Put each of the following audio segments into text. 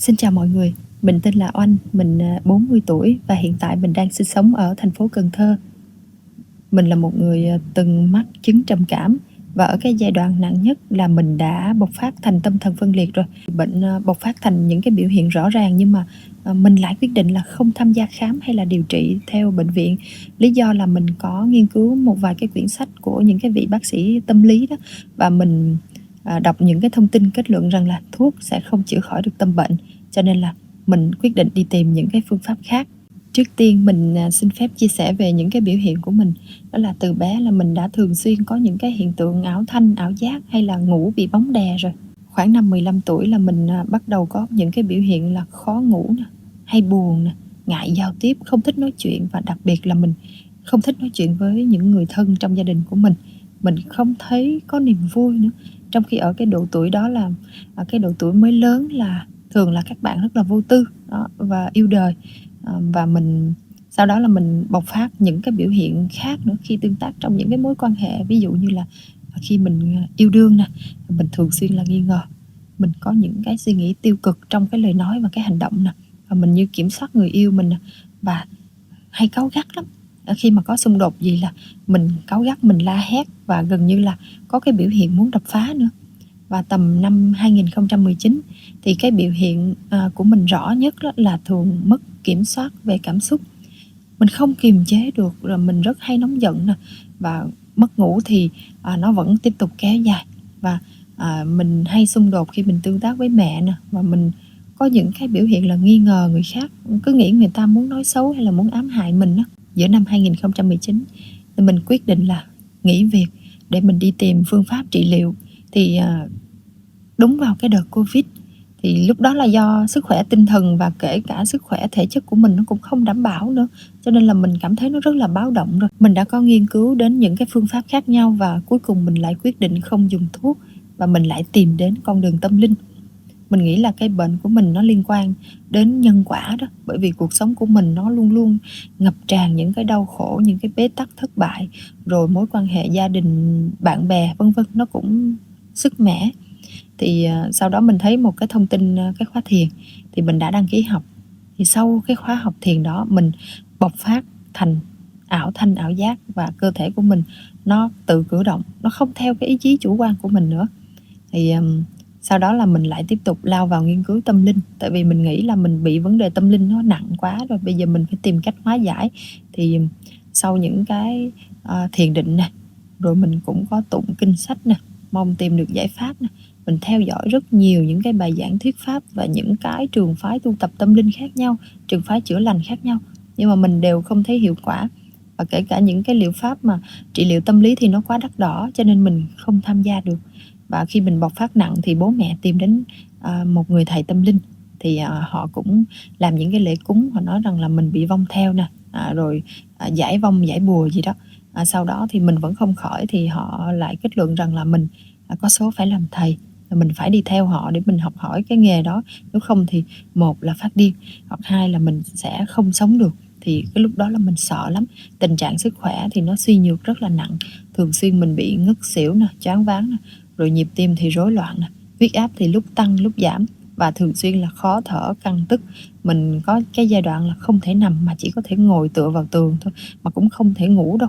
Xin chào mọi người, mình tên là Oanh, mình 40 tuổi và hiện tại mình đang sinh sống ở thành phố Cần Thơ. Mình là một người từng mắc chứng trầm cảm và ở cái giai đoạn nặng nhất là mình đã bộc phát thành tâm thần phân liệt rồi. Bệnh bộc phát thành những cái biểu hiện rõ ràng nhưng mà mình lại quyết định là không tham gia khám hay là điều trị theo bệnh viện. Lý do là mình có nghiên cứu một vài cái quyển sách của những cái vị bác sĩ tâm lý đó, và mình đọc những cái thông tin kết luận rằng là thuốc sẽ không chữa khỏi được tâm bệnh, cho nên là mình quyết định đi tìm những cái phương pháp khác. Trước tiên mình xin phép chia sẻ về những cái biểu hiện của mình. Đó là từ bé là mình đã thường xuyên có những cái hiện tượng ảo thanh, ảo giác hay là ngủ bị bóng đè rồi. Khoảng năm 15 tuổi là mình bắt đầu có những cái biểu hiện là khó ngủ nè, hay buồn nè, ngại giao tiếp, không thích nói chuyện, và đặc biệt là mình không thích nói chuyện với những người thân trong gia đình của mình. Mình không thấy có niềm vui nữa. Trong khi ở cái độ tuổi đó là cái độ tuổi mới lớn, là thường là các bạn rất là vô tư đó, và yêu đời. Và sau đó là mình bộc phát những cái biểu hiện khác nữa khi tương tác trong những cái mối quan hệ. Ví dụ như là khi mình yêu đương nè, mình thường xuyên là nghi ngờ, mình có những cái suy nghĩ tiêu cực trong cái lời nói và cái hành động nè, và mình như kiểm soát người yêu mình nè, và hay cáu gắt lắm. Khi mà có xung đột gì là mình cáu gắt, mình la hét và gần như là có cái biểu hiện muốn đập phá nữa. Và tầm năm 2019 thì cái biểu hiện của mình rõ nhất đó là thường mất kiểm soát về cảm xúc. Mình không kiềm chế được, rồi mình rất hay nóng giận nè, và mất ngủ thì nó vẫn tiếp tục kéo dài. Và mình hay xung đột khi mình tương tác với mẹ nè, và mình có những cái biểu hiện là nghi ngờ người khác, cứ nghĩ người ta muốn nói xấu hay là muốn ám hại mình đó. Giữa năm 2019 thì mình quyết định là nghỉ việc để mình đi tìm phương pháp trị liệu. Thì đúng vào cái đợt Covid, thì lúc đó là do sức khỏe tinh thần và kể cả sức khỏe thể chất của mình nó cũng không đảm bảo nữa, cho nên là mình cảm thấy nó rất là báo động rồi. Mình đã có nghiên cứu đến những cái phương pháp khác nhau và cuối cùng mình lại quyết định không dùng thuốc, và mình lại tìm đến con đường tâm linh. Mình nghĩ là cái bệnh của mình nó liên quan đến nhân quả đó, bởi vì cuộc sống của mình nó luôn luôn ngập tràn những cái đau khổ, những cái bế tắc, thất bại, rồi mối quan hệ gia đình, bạn bè vân vân, nó cũng sứt mẻ. Thì sau đó mình thấy một cái thông tin cái khóa thiền, thì mình đã đăng ký học. Thì sau cái khóa học thiền đó, mình bộc phát thành ảo thanh, ảo giác, và cơ thể của mình nó tự cử động, nó không theo cái ý chí chủ quan của mình nữa. Thì sau đó là mình lại tiếp tục lao vào nghiên cứu tâm linh, tại vì mình nghĩ là mình bị vấn đề tâm linh nó nặng quá rồi, bây giờ mình phải tìm cách hóa giải. Thì sau những cái thiền định nè, rồi mình cũng có tụng kinh sách nè, mong tìm được giải pháp nè. Mình theo dõi rất nhiều những cái bài giảng thuyết pháp và những cái trường phái tu tập tâm linh khác nhau, trường phái chữa lành khác nhau, nhưng mà mình đều không thấy hiệu quả. Và kể cả những cái liệu pháp mà trị liệu tâm lý thì nó quá đắt đỏ, cho nên mình không tham gia được. Và khi mình bộc phát nặng thì bố mẹ tìm đến một người thầy tâm linh. Thì họ cũng làm những cái lễ cúng, họ nói rằng là mình bị vong theo nè, rồi giải vong giải bùa gì đó. Sau đó thì mình vẫn không khỏi, thì họ lại kết luận rằng là mình có số phải làm thầy, mình phải đi theo họ để mình học hỏi cái nghề đó, nếu không thì một là phát điên, hoặc hai là mình sẽ không sống được. Thì cái lúc đó là mình sợ lắm, tình trạng sức khỏe thì nó suy nhược rất là nặng, thường xuyên mình bị ngất xỉu nè, choáng váng nè, rồi nhịp tim thì rối loạn nè, huyết áp thì lúc tăng lúc giảm, và thường xuyên là khó thở, căng tức. Mình có cái giai đoạn là không thể nằm mà chỉ có thể ngồi tựa vào tường thôi, mà cũng không thể ngủ đâu.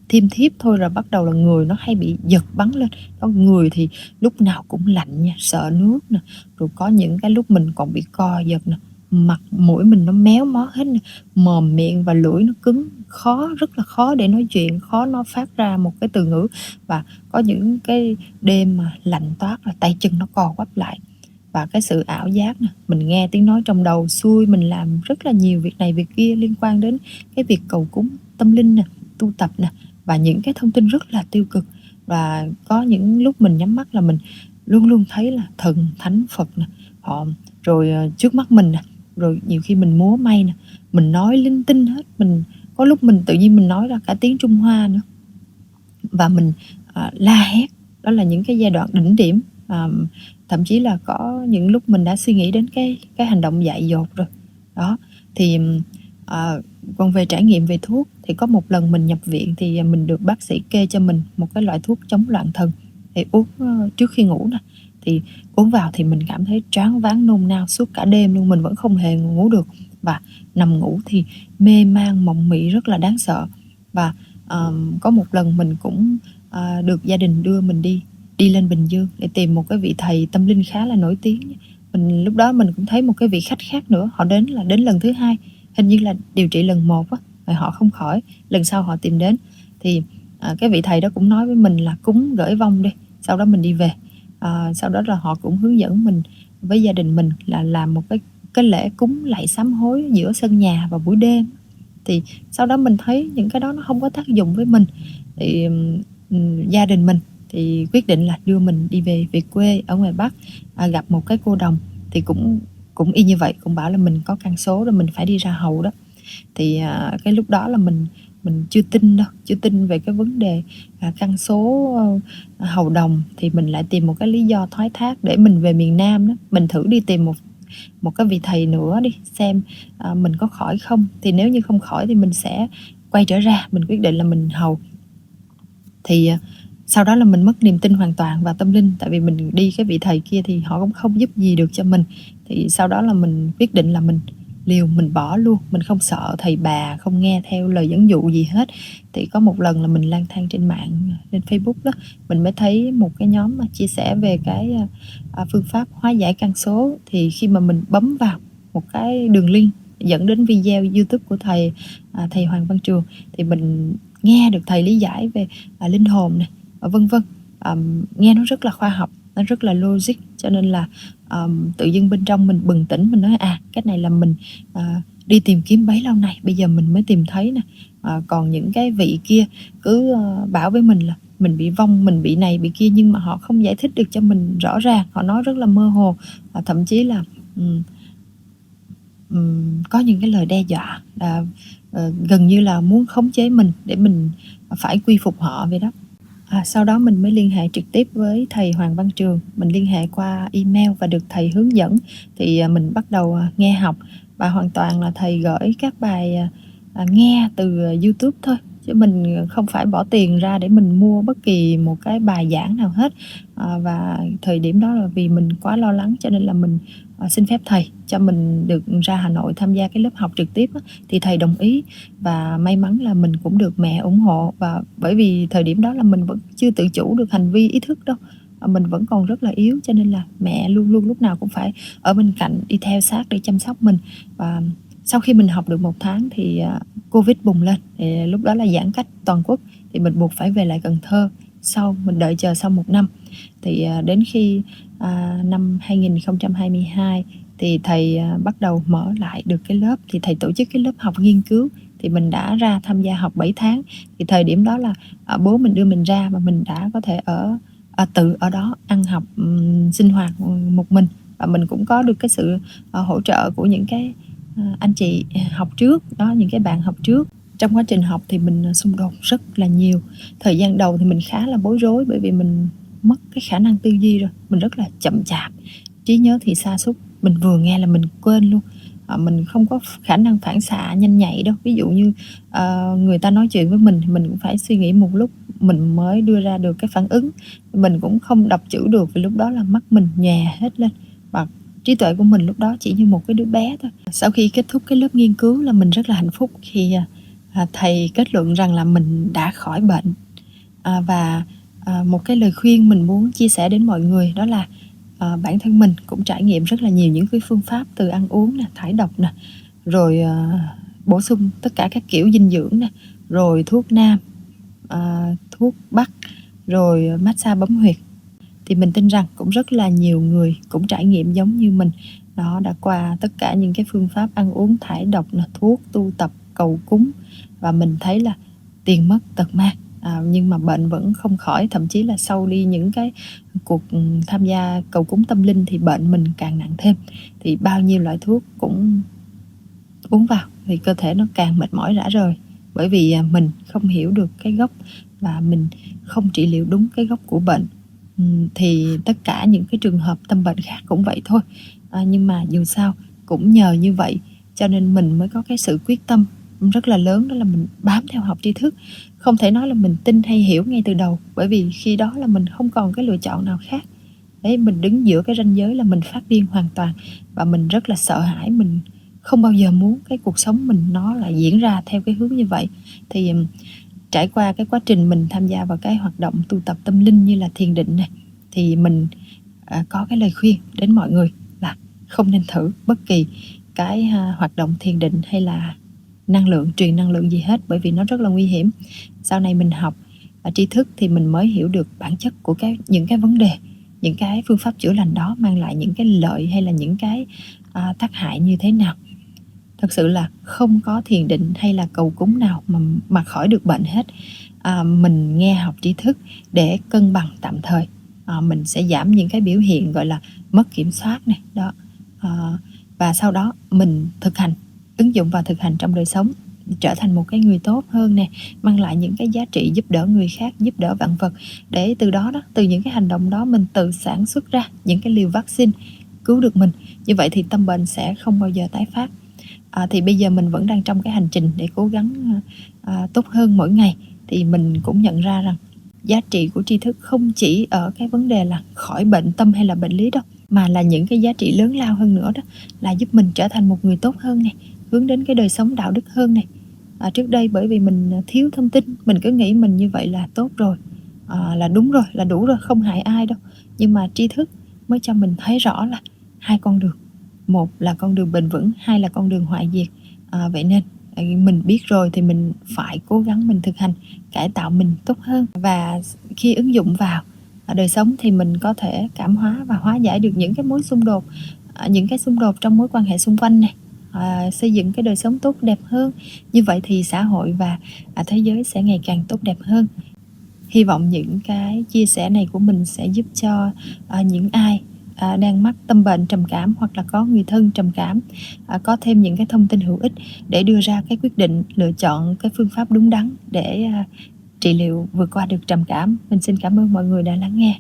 Thiêm thiếp thôi là bắt đầu là người nó hay bị giật bắn lên. Có người thì lúc nào cũng lạnh nha, sợ nước nè, rồi có những cái lúc mình còn bị co giật nè, mặt mũi mình nó méo mó hết nè, mồm miệng và lưỡi nó cứng, rất là khó để nói chuyện, khó nó phát ra một cái từ ngữ. Và có những cái đêm mà lạnh toát là tay chân nó co quắp lại. Và cái sự ảo giác nè, mình nghe tiếng nói trong đầu xui, mình làm rất là nhiều việc này việc kia liên quan đến cái việc cầu cúng tâm linh nè, tu tập nè, và những cái thông tin rất là tiêu cực. Và có những lúc mình nhắm mắt là mình luôn luôn thấy là thần thánh Phật nè, họ rồi trước mắt mình nè, rồi nhiều khi mình múa may nè, mình nói linh tinh hết. Mình có lúc mình tự nhiên mình nói ra cả tiếng Trung Hoa nữa, và mình la hét. Đó là những cái giai đoạn đỉnh điểm. Thậm chí là có những lúc mình đã suy nghĩ đến cái hành động dại dột rồi đó. Thì còn về trải nghiệm về thuốc, thì có một lần mình nhập viện thì mình được bác sĩ kê cho mình một cái loại thuốc chống loạn thần để uống trước khi ngủ nè. Thì uống vào thì mình cảm thấy choáng váng nôn nao suốt cả đêm luôn, mình vẫn không hề ngủ được và nằm ngủ thì mê man mộng mị rất là đáng sợ. Và, có một lần mình cũng, được gia đình đưa mình đi đi lên Bình Dương để tìm một cái vị thầy tâm linh khá là nổi tiếng. Lúc đó mình cũng thấy một cái vị khách khác nữa, họ đến lần thứ hai, hình như là điều trị lần một á, rồi họ không khỏi, lần sau họ tìm đến. Thì, cái vị thầy đó cũng nói với mình là cúng gởi vong đi, sau đó mình đi về. Sau đó là họ cũng hướng dẫn mình với gia đình mình là làm một cái lễ cúng lạy sám hối giữa sân nhà vào buổi đêm. Thì sau đó mình thấy những cái đó nó không có tác dụng với mình, thì, gia đình mình thì quyết định là đưa mình đi về về quê ở ngoài Bắc, gặp một cái cô đồng thì cũng cũng y như vậy, cũng bảo là mình có căn số rồi mình phải đi ra hầu đó. Thì, cái lúc đó là mình chưa tin đâu, chưa tin về cái vấn đề, căn số, hầu đồng, thì mình lại tìm một cái lý do thoái thác để mình về miền Nam đó. Mình thử đi tìm một một cái vị thầy nữa đi, xem, mình có khỏi không, thì nếu như không khỏi thì mình sẽ quay trở ra, mình quyết định là mình hầu. Thì, sau đó là mình mất niềm tin hoàn toàn vào tâm linh, tại vì mình đi cái vị thầy kia thì họ cũng không giúp gì được cho mình. Thì sau đó là mình quyết định là mình liều, mình bỏ luôn, mình không sợ thầy bà, không nghe theo lời dẫn dụ gì hết. Thì có một lần là mình lang thang trên mạng, trên Facebook đó, mình mới thấy một cái nhóm mà chia sẻ về cái, phương pháp hóa giải căn số. Thì khi mà mình bấm vào một cái đường link dẫn đến video YouTube của thầy Hoàng Văn Trường, thì mình nghe được thầy lý giải về, linh hồn nè, vân vân. Nghe nó rất là khoa học, nó rất là logic, cho nên là, tự dưng bên trong mình bừng tỉnh, mình nói: cái này là mình, đi tìm kiếm bấy lâu nay, bây giờ mình mới tìm thấy nè. Còn những cái vị kia cứ, bảo với mình là mình bị vong, mình bị này bị kia, nhưng mà họ không giải thích được cho mình rõ ràng, họ nói rất là mơ hồ, và thậm chí là, có những cái lời đe dọa, gần như là muốn khống chế mình để mình phải quy phục họ vậy đó. Sau đó mình mới liên hệ trực tiếp với thầy Hoàng Văn Trường, mình liên hệ qua email và được thầy hướng dẫn. Thì, mình bắt đầu, nghe học và hoàn toàn là thầy gửi các bài, nghe từ, YouTube thôi, chứ mình không phải bỏ tiền ra để mình mua bất kỳ một cái bài giảng nào hết. Và thời điểm đó là vì mình quá lo lắng cho nên là mình, xin phép thầy cho mình được ra Hà Nội tham gia cái lớp học trực tiếp á, thì thầy đồng ý. Và may mắn là mình cũng được mẹ ủng hộ, và bởi vì thời điểm đó là mình vẫn chưa tự chủ được hành vi ý thức đâu, mình vẫn còn rất là yếu, cho nên là mẹ luôn luôn lúc nào cũng phải ở bên cạnh, đi theo sát để chăm sóc mình. Và sau khi mình học được 1 tháng thì, Covid bùng lên, thì lúc đó là giãn cách toàn quốc, thì mình buộc phải về lại Cần Thơ. Mình đợi chờ sau 1 năm, thì, đến khi, năm 2022 thì thầy, bắt đầu mở lại được cái lớp, thì thầy tổ chức cái lớp học nghiên cứu, thì mình đã ra tham gia học 7 tháng. Thì thời điểm đó là, bố mình đưa mình ra và mình đã có thể tự ở đó ăn học, sinh hoạt, một mình, và mình cũng có được cái sự, hỗ trợ của những cái, anh chị, học trước đó, những cái bạn học trước. Trong quá trình học thì mình, xung đột rất là nhiều. Thời gian đầu thì mình khá là bối rối bởi vì mình mất cái khả năng tư duy rồi, mình rất là chậm chạp, trí nhớ thì sa sút, mình vừa nghe là mình quên luôn. Mình không có khả năng phản xạ nhanh nhạy đâu. Ví dụ như, người ta nói chuyện với mình thì mình cũng phải suy nghĩ một lúc mình mới đưa ra được cái phản ứng. Mình cũng không đọc chữ được vì lúc đó là mắt mình nhòe hết lên và trí tuệ của mình lúc đó chỉ như một cái đứa bé thôi. Sau khi kết thúc cái lớp nghiên cứu là mình rất là hạnh phúc khi, thầy kết luận rằng là mình đã khỏi bệnh. Và, một cái lời khuyên mình muốn chia sẻ đến mọi người đó là, bản thân mình cũng trải nghiệm rất là nhiều những cái phương pháp từ ăn uống nè, thải độc nè, rồi, bổ sung tất cả các kiểu dinh dưỡng nè, rồi thuốc nam, thuốc bắc, rồi mát-xa bấm huyệt. Thì mình tin rằng cũng rất là nhiều người cũng trải nghiệm giống như mình, đó, đã qua tất cả những cái phương pháp ăn uống thải độc nè, thuốc, tu tập, cầu cúng, và mình thấy là tiền mất tật mang, nhưng mà bệnh vẫn không khỏi. Thậm chí là sau đi những cái cuộc, tham gia cầu cúng tâm linh thì bệnh mình càng nặng thêm. Thì bao nhiêu loại thuốc cũng uống vào thì cơ thể nó càng mệt mỏi rã rời, bởi vì, mình không hiểu được cái gốc và mình không trị liệu đúng cái gốc của bệnh. Thì tất cả những cái trường hợp tâm bệnh khác cũng vậy thôi. Nhưng mà dù sao cũng nhờ như vậy cho nên mình mới có cái sự quyết tâm rất là lớn, đó là mình bám theo học tri thức. Không thể nói là mình tin hay hiểu ngay từ đầu, bởi vì khi đó là mình không còn cái lựa chọn nào khác. Đấy, mình đứng giữa cái ranh giới là mình phát điên hoàn toàn và mình rất là sợ hãi, mình không bao giờ muốn cái cuộc sống mình nó lại diễn ra theo cái hướng như vậy. Thì, trải qua cái quá trình mình tham gia vào cái hoạt động tu tập tâm linh như là thiền định này, thì mình, có cái lời khuyên đến mọi người là không nên thử bất kỳ cái, hoạt động thiền định hay là truyền năng lượng gì hết, bởi vì nó rất là nguy hiểm. Sau này mình học, tri thức thì mình mới hiểu được bản chất của những cái vấn đề, những cái phương pháp chữa lành đó mang lại những cái lợi hay là những cái, tác hại như thế nào. Thật sự là không có thiền định hay là cầu cúng nào mà khỏi được bệnh hết. Mình nghe học tri thức để cân bằng tạm thời, mình sẽ giảm những cái biểu hiện, gọi là, mất kiểm soát này, đó. Và sau đó mình ứng dụng và thực hành trong đời sống, trở thành một cái người tốt hơn nè, mang lại những cái giá trị giúp đỡ người khác, giúp đỡ vạn vật, để từ đó đó, từ những cái hành động đó mình tự sản xuất ra những cái liều vaccine cứu được mình. Như vậy thì tâm bệnh sẽ không bao giờ tái phát. Thì bây giờ mình vẫn đang trong cái hành trình để cố gắng, tốt hơn mỗi ngày. Thì mình cũng nhận ra rằng giá trị của tri thức không chỉ ở cái vấn đề là khỏi bệnh tâm hay là bệnh lý đâu, mà là những cái giá trị lớn lao hơn nữa đó, là giúp mình trở thành một người tốt hơn này, hướng đến cái đời sống đạo đức hơn này. Trước đây bởi vì mình, thiếu thông tin, mình cứ nghĩ mình như vậy là tốt rồi, là đúng rồi, là đủ rồi, không hại ai đâu. Nhưng mà tri thức mới cho mình thấy rõ là hai con đường, một là con đường bền vững, hai là con đường hoại diệt. Vậy nên, mình biết rồi thì mình phải cố gắng mình thực hành, cải tạo mình tốt hơn. Và khi ứng dụng vào, đời sống thì mình có thể cảm hóa và hóa giải được những cái mối xung đột, những cái xung đột trong mối quan hệ xung quanh này, xây dựng cái đời sống tốt đẹp hơn. Như vậy thì xã hội và, thế giới sẽ ngày càng tốt đẹp hơn. Hy vọng những cái chia sẻ này của mình sẽ giúp cho, những ai, đang mắc tâm bệnh trầm cảm hoặc là có người thân trầm cảm, có thêm những cái thông tin hữu ích để đưa ra cái quyết định lựa chọn cái phương pháp đúng đắn để, trị liệu vượt qua được trầm cảm. Mình xin cảm ơn mọi người đã lắng nghe.